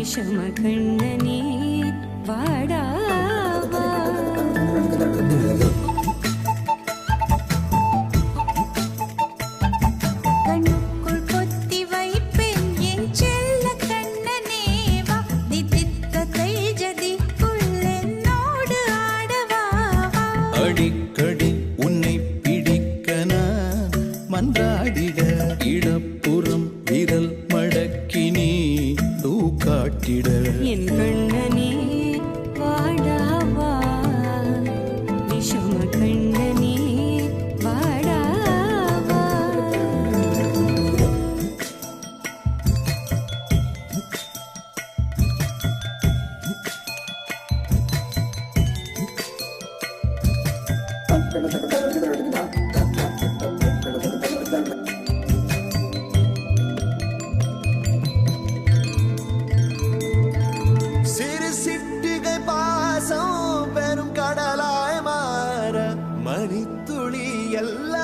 விஷமகண்ணனே வாடாவா கண்ணுக்குள் பொத்தி வைப்பேன் என் செல்ல கண்ணனே வா தித்தித்த தைஜதிக்குள் என்னோடு ஆடவா அடிக்கடி உன்னை பிடிக்க நான் மன்றாடிட இடப்புறம் விரல் மடக்கினி காட்டிட என் கண்ணனே வாடாவா விஷம கண்ணனே வாடாவா பெரும் கடலாய் மாற மணித்துளி எல்லாம்